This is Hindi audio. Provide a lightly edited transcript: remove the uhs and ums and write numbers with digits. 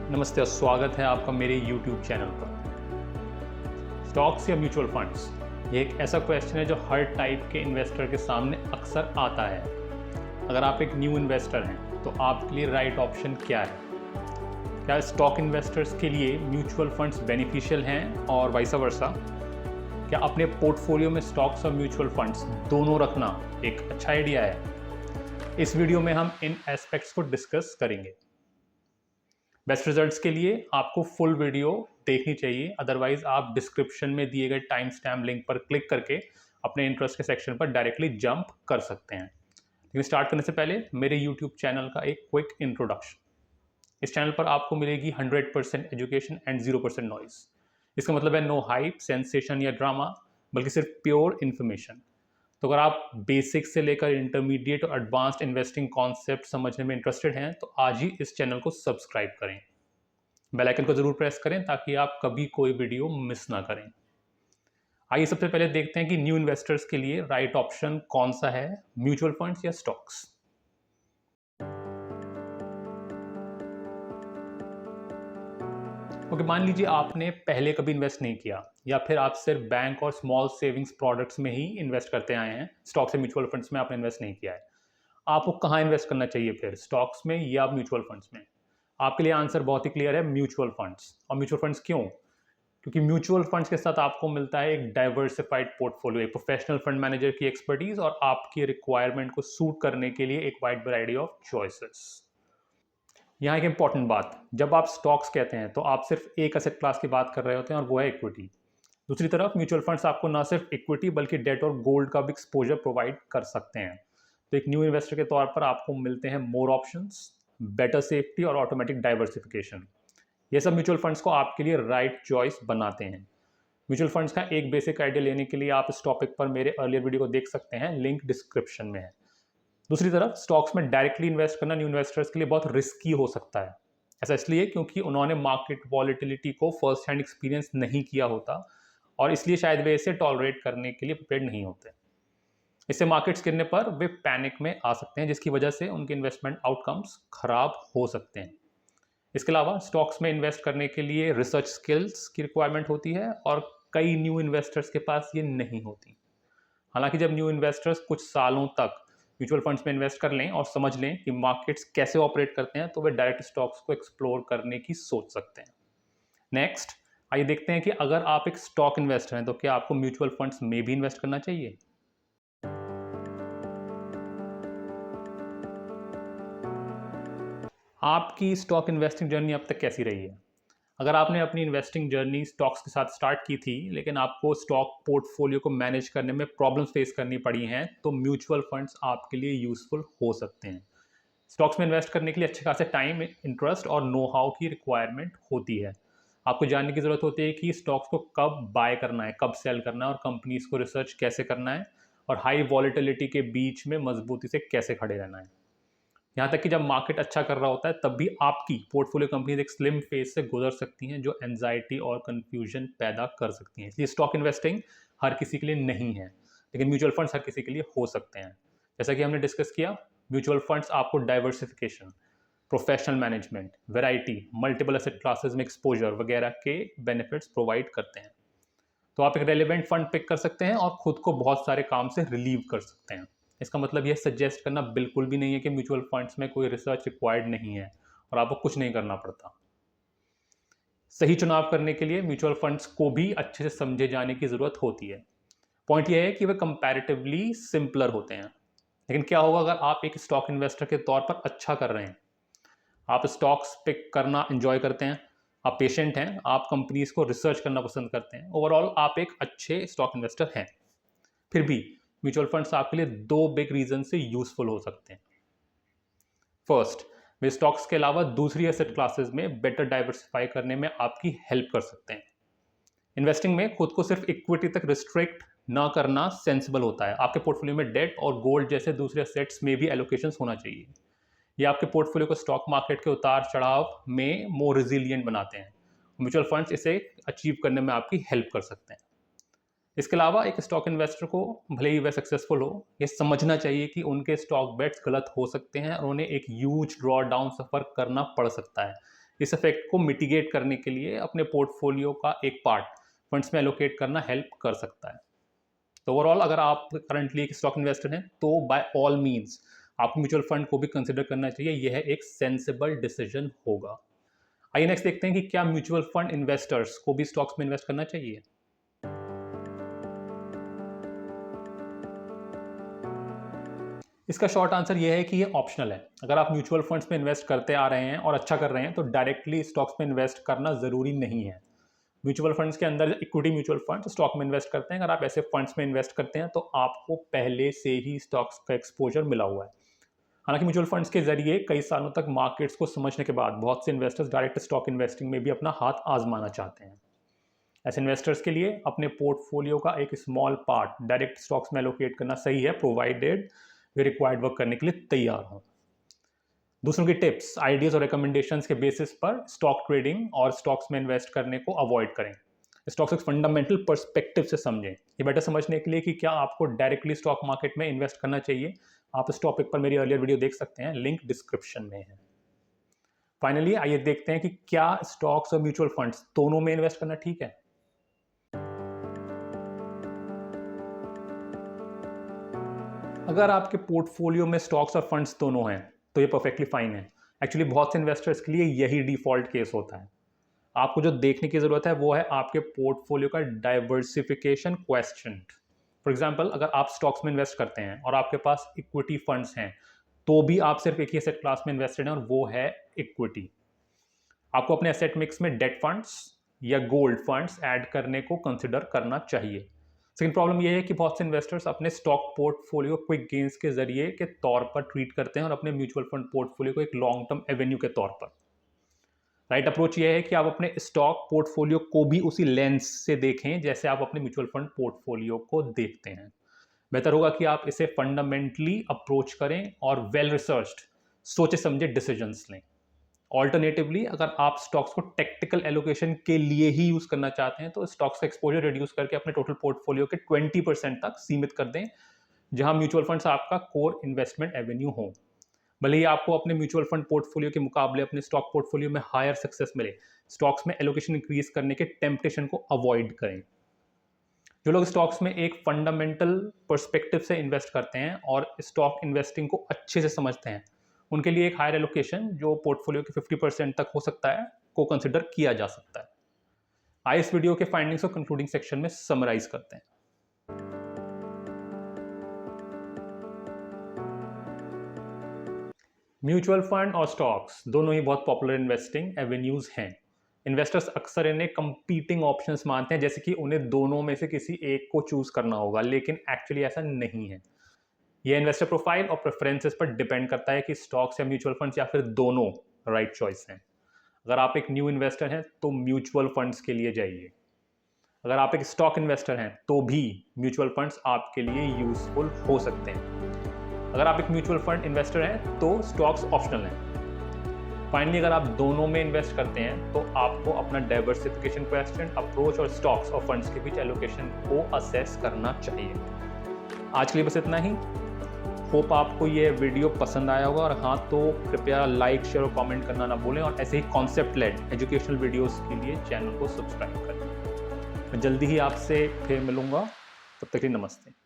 नमस्ते और स्वागत है आपका मेरे YouTube चैनल पर। स्टॉक्स या म्यूचुअल फंड्स, ये एक ऐसा क्वेश्चन है जो हर टाइप के इन्वेस्टर के सामने अक्सर आता है। अगर आप एक न्यू इन्वेस्टर हैं तो आपके लिए राइट ऑप्शन क्या है? क्या स्टॉक इन्वेस्टर्स के लिए म्यूचुअल फंड्स बेनिफिशियल हैं और वाइस वर्सा? क्या अपने पोर्टफोलियो में स्टॉक्स और म्यूचुअल फंड्स दोनों रखना एक अच्छा आइडिया है? इस वीडियो में हम इन एस्पेक्ट्स को डिस्कस करेंगे। बेस्ट रिजल्ट्स के लिए आपको फुल वीडियो देखनी चाहिए, अदरवाइज आप डिस्क्रिप्शन में दिए गए टाइम स्टैम्प लिंक पर क्लिक करके अपने इंटरेस्ट के सेक्शन पर डायरेक्टली जंप कर सकते हैं। लेकिन स्टार्ट करने से पहले मेरे यूट्यूब चैनल का एक क्विक इंट्रोडक्शन। इस चैनल पर आपको मिलेगी 100% एजुकेशन एंड 0% नॉइज। इसका मतलब है नो हाइप, सेंसेशन या ड्रामा, बल्कि सिर्फ प्योर इन्फॉर्मेशन। तो अगर आप बेसिक से लेकर इंटरमीडिएट और एडवांस्ड इन्वेस्टिंग कॉन्सेप्ट समझने में इंटरेस्टेड हैं तो आज ही इस चैनल को सब्सक्राइब करें। बेल आइकन को जरूर प्रेस करें ताकि आप कभी कोई वीडियो मिस ना करें। आइए सबसे पहले देखते हैं कि न्यू इन्वेस्टर्स के लिए राइट ऑप्शन कौन सा है, म्यूचुअल फंड्स या स्टॉक्स। ओके, मान लीजिए आपने पहले कभी इन्वेस्ट नहीं किया या फिर आप सिर्फ बैंक और स्मॉल सेविंग्स प्रोडक्ट्स में ही इन्वेस्ट करते आए हैं, स्टॉक्स या म्यूचुअल फंड्स में आपने इन्वेस्ट नहीं किया है। आपको कहाँ इन्वेस्ट करना चाहिए फिर, स्टॉक्स में या म्यूचुअल फंड्स में? आपके लिए आंसर बहुत ही क्लियर है, म्यूचुअल फंड्स। और म्यूचुअल फंड्स क्यों? क्योंकि म्यूचुअल फंड्स के साथ आपको मिलता है एक डाइवर्सिफाइड पोर्टफोलियो, एक प्रोफेशनल फंड मैनेजर की एक्सपर्टीज और आपकी रिक्वायरमेंट को सूट करने के लिए एक वाइड वैरायटी ऑफ चॉइसेस। यहाँ एक इंपॉर्टेंट बात, जब आप स्टॉक्स कहते हैं तो आप सिर्फ एक एसेट क्लास की बात कर रहे होते हैं और वो है इक्विटी। दूसरी तरफ म्यूचुअल फंड्स आपको ना सिर्फ इक्विटी बल्कि डेट और गोल्ड का भी एक्सपोजर प्रोवाइड कर सकते हैं। तो एक न्यू इन्वेस्टर के तौर पर आपको मिलते हैं मोर ऑप्शंस, बेटर सेफ्टी और ऑटोमेटिक डाइवर्सिफिकेशन। ये सब म्यूचुअल फंड्स को आपके लिए राइट चॉइस बनाते हैं। म्यूचुअल फंड्स का एक बेसिक आइडिया लेने के लिए आप इस टॉपिक पर मेरे अर्लियर वीडियो को देख सकते हैं, लिंक डिस्क्रिप्शन में है। दूसरी तरफ स्टॉक्स में डायरेक्टली इन्वेस्ट करना न्यू इन्वेस्टर्स के लिए बहुत रिस्की हो सकता है। ऐसा इसलिए क्योंकि उन्होंने मार्केट वॉलेटिलिटी को फर्स्ट हैंड एक्सपीरियंस नहीं किया होता और इसलिए शायद वे इसे टॉलरेट करने के लिए प्रिपेयर्ड नहीं होते। इससे मार्केट्स गिरने पर वे पैनिक में आ सकते हैं, जिसकी वजह से उनके इन्वेस्टमेंट आउटकम्स खराब हो सकते हैं। इसके अलावा स्टॉक्स में इन्वेस्ट करने के लिए रिसर्च स्किल्स की रिक्वायरमेंट होती है और कई न्यू इन्वेस्टर्स के पास ये नहीं होती। हालांकि जब न्यू इन्वेस्टर्स कुछ सालों तक म्यूचुअल फंड्स में इन्वेस्ट कर लें और समझ लें कि मार्केट्स कैसे ऑपरेट करते हैं तो वे डायरेक्ट स्टॉक्स को एक्सप्लोर करने की सोच सकते हैं। नेक्स्ट, आइए देखते हैं कि अगर आप एक स्टॉक इन्वेस्टर हैं तो क्या आपको म्यूचुअल फंड्स में भी इन्वेस्ट करना चाहिए। आपकी स्टॉक इन्वेस्टिंग जर्नी अब तक कैसी रही है? अगर आपने अपनी इन्वेस्टिंग जर्नी स्टॉक्स के साथ स्टार्ट की थी लेकिन आपको स्टॉक पोर्टफोलियो को मैनेज करने में प्रॉब्लम्स फेस करनी पड़ी हैं तो म्यूचुअल फंड्स आपके लिए यूजफुल हो सकते हैं। स्टॉक्स में इन्वेस्ट करने के लिए अच्छे खासे टाइम, इंटरेस्ट और नो हाउ की रिक्वायरमेंट होती है। आपको जानने की ज़रूरत होती है कि स्टॉक्स को कब बाय करना है, कब सेल करना है और कंपनीज को रिसर्च कैसे करना है और हाई वॉलेटिलिटी के बीच में मजबूती से कैसे खड़े रहना है। यहाँ तक कि जब मार्केट अच्छा कर रहा होता है तब भी आपकी पोर्टफोलियो कंपनीज एक स्लिम फेज से गुजर सकती हैं जो एंजाइटी और कंफ्यूजन पैदा कर सकती हैं। इसलिए स्टॉक इन्वेस्टिंग हर किसी के लिए नहीं है, लेकिन म्यूचुअल फंड्स हर किसी के लिए हो सकते हैं। जैसा कि हमने डिस्कस किया, म्यूचुअल फंड्स आपको diversification, professional management, variety, multiple asset classes में एक्सपोजर वगैरह के बेनिफिट्स प्रोवाइड करते हैं। तो आप एक रेलिवेंट फंड पिक कर सकते हैं और खुद को बहुत सारे काम से रिलीव कर सकते हैं। इसका मतलब यह सजेस्ट करना बिल्कुल भी नहीं है कि म्यूचुअल फंड्स में कोई रिसर्च रिक्वायर्ड नहीं है और आपको कुछ नहीं करना पड़ता। सही चुनाव करने के लिए म्यूचुअल फंड्स को भी अच्छे से समझे जाने की ज़रूरत होती है। पॉइंट यह है कि वे कंपैरेटिवली सिंपलर होते हैं। लेकिन क्या होगा अगर आप एक स्टॉक इन्वेस्टर के तौर पर अच्छा कर रहे हैं, आप स्टॉक्स पिक करना एंजॉय करते हैं, आप पेशेंट हैं, आप कंपनीज को रिसर्च करना पसंद करते हैं, ओवरऑल आप एक अच्छे स्टॉक इन्वेस्टर हैं, फिर भी म्यूचुअल फंड्स आपके लिए दो बिग रीजन से यूजफुल हो सकते हैं। फर्स्ट, वे स्टॉक्स के अलावा दूसरी एसेट क्लासेस में बेटर डाइवर्सिफाई करने में आपकी हेल्प कर सकते हैं। इन्वेस्टिंग में खुद को सिर्फ इक्विटी तक रिस्ट्रिक्ट ना करना सेंसिबल होता है। आपके पोर्टफोलियो में डेट और गोल्ड जैसे दूसरे एसेट्स में भी एलोकेशंस होना चाहिए। ये आपके पोर्टफोलियो को स्टॉक मार्केट के उतार चढ़ाव में मोर रिजिलियंट बनाते हैं। म्यूचुअल फंड्स इसे अचीव करने में आपकी हेल्प कर सकते हैं। इसके अलावा एक स्टॉक इन्वेस्टर को भले ही वह सक्सेसफुल हो, ये समझना चाहिए कि उनके स्टॉक बेट्स गलत हो सकते हैं और उन्हें एक ह्यूज ड्रॉ डाउन सफ़र करना पड़ सकता है। इस इफेक्ट को मिटिगेट करने के लिए अपने पोर्टफोलियो का एक पार्ट फंड्स में एलोकेट करना हेल्प कर सकता है। तो ओवरऑल अगर आप करंटली एक स्टॉक इन्वेस्टर हैं तो बाय ऑल मीन्स आपको म्यूचुअल फंड को भी कंसिडर करना चाहिए। यह एक सेंसिबल डिसीजन होगा। आइए नेक्स्ट देखते हैं कि क्या म्यूचुअल फंड इन्वेस्टर्स को भी स्टॉक्स में इन्वेस्ट करना चाहिए। इसका शॉर्ट आंसर यह है कि ये ऑप्शनल है। अगर आप म्यूचुअल फंड्स में इन्वेस्ट करते आ रहे हैं और अच्छा कर रहे हैं तो डायरेक्टली स्टॉक्स में इन्वेस्ट करना ज़रूरी नहीं है। म्यूचुअल फंड्स के अंदर इक्विटी म्यूचुअल फंड्स स्टॉक में इन्वेस्ट करते हैं। अगर आप ऐसे फंड्स में इन्वेस्ट करते हैं तो आपको पहले से ही स्टॉक्स का एक्सपोजर मिला हुआ है। हालांकि म्यूचुअल फंड्स के जरिए कई सालों तक मार्केट्स को समझने के बाद बहुत से इन्वेस्टर्स डायरेक्ट स्टॉक इन्वेस्टिंग में भी अपना हाथ आजमाना चाहते हैं। ऐसे इन्वेस्टर्स के लिए अपने पोर्टफोलियो का एक स्मॉल पार्ट डायरेक्ट स्टॉक्स में एलोकेट करना सही है, प्रोवाइडेड वे रिक्वायर्ड वर्क करने के लिए तैयार हों। दूसरों की टिप्स, आइडियाज और रिकमेंडेशंस के बेसिस पर स्टॉक ट्रेडिंग और स्टॉक्स में इन्वेस्ट करने को अवॉइड करें। स्टॉक्स एक फंडामेंटल पर्सपेक्टिव से समझें। ये बेटर समझने के लिए कि क्या आपको डायरेक्टली स्टॉक मार्केट में इन्वेस्ट करना चाहिए, आप इस टॉपिक पर मेरी अर्लियर वीडियो देख सकते हैं, लिंक डिस्क्रिप्शन में है। फाइनली आइए देखते हैं कि क्या स्टॉक्स और म्यूचुअल फंड्स दोनों में इन्वेस्ट करना ठीक है। अगर आपके पोर्टफोलियो में स्टॉक्स और फंड्स दोनों हैं तो ये परफेक्टली फाइन है। एक्चुअली बहुत से इन्वेस्टर्स के लिए यही डिफॉल्ट केस होता है। आपको जो देखने की ज़रूरत है वो है आपके पोर्टफोलियो का डाइवर्सिफिकेशन क्वेश्चन। फॉर एग्जांपल, अगर आप स्टॉक्स में इन्वेस्ट करते हैं और आपके पास इक्विटी फंड्स हैं तो भी आप सिर्फ एक ही एसेट क्लास में इन्वेस्टेड हैं और वो है इक्विटी। आपको अपने एसेट मिक्स में डेट फंड्स या गोल्ड फंड्स ऐड करने को कंसिडर करना चाहिए। सेकंड प्रॉब्लम यह है कि बहुत से इन्वेस्टर्स अपने स्टॉक पोर्टफोलियो क्विक गेन्स के जरिए के तौर पर ट्रीट करते हैं और अपने म्यूचुअल फंड पोर्टफोलियो को एक लॉन्ग टर्म एवेन्यू के तौर पर। राइट अप्रोच यह है कि आप अपने स्टॉक पोर्टफोलियो को भी उसी लेंस से देखें जैसे आप अपने म्यूचुअल फंड पोर्टफोलियो को देखते हैं। बेहतर होगा कि आप इसे फंडामेंटली अप्रोच करें और वेल रिसर्च्ड सोचे समझे डिसीजंस लें। ऑल्टरनेटिवली, अगर आप स्टॉक्स को टेक्टिकल एलोकेशन के लिए ही यूज करना चाहते हैं तो स्टॉक्स का एक्सपोजर रिड्यूस करके अपने टोटल पोर्टफोलियो के 20% तक सीमित कर दें, जहां म्यूचुअल फंड्स आपका कोर इन्वेस्टमेंट एवेन्यू हो। भले ही आपको अपने म्यूचुअल फंड पोर्टफोलियो के मुकाबले अपने स्टॉक पोर्टफोलियो में हायर सक्सेस मिले, स्टॉक्स में एलोकेशन इंक्रीज करने के टेम्पटेशन को अवॉइड करें। जो लोग स्टॉक्स में एक फंडामेंटल पर्सपेक्टिव से इन्वेस्ट करते हैं और स्टॉक इन्वेस्टिंग को अच्छे से समझते हैं, उनके लिए एक हायर एलोकेशन जो पोर्टफोलियो के 50% तक हो सकता है को कंसिडर किया जा सकता है। आइए इस वीडियो के फाइंडिंग्स को कंक्लूडिंग सेक्शन में समराइज करते हैं। म्यूचुअल फंड और स्टॉक्स दोनों ही बहुत पॉपुलर इन्वेस्टिंग एवेन्यूज हैं। इन्वेस्टर्स अक्सर इन्हें कंपीटिंग ऑप्शंस मानते हैं, जैसे कि उन्हें दोनों में से किसी एक को चूज करना होगा, लेकिन एक्चुअली ऐसा नहीं है। यह इन्वेस्टर प्रोफाइल और प्रेफरेंसेस पर डिपेंड करता है कि स्टॉक्स या म्यूचुअल फंड्स या फिर दोनों राइट चॉइस हैं। अगर आप एक न्यू इन्वेस्टर हैं तो म्यूचुअल फंड्स के लिए जाइए। अगर आप एक स्टॉक इन्वेस्टर हैं तो भी म्यूचुअल फंड्स आपके लिए यूजफुल हो सकते हैं। अगर आप एक म्यूचुअल फंड इन्वेस्टर हैं तो स्टॉक्स ऑप्शनल हैं। फाइनली, अगर आप दोनों में इन्वेस्ट करते हैं तो आपको अपना डाइवर्सिफिकेशन क्वेश्चन, अप्रोच और स्टॉक्स और फंड्स के बीच एलोकेशन को असेस करना चाहिए। आज के लिए बस इतना ही। होप आपको ये वीडियो पसंद आया होगा, और हाँ तो कृपया लाइक, शेयर और कमेंट करना ना भूलें, और ऐसे ही कॉन्सेप्ट लेड एजुकेशनल वीडियोस के लिए चैनल को सब्सक्राइब करें। मैं जल्दी ही आपसे फिर मिलूंगा, तब तक के लिए नमस्ते।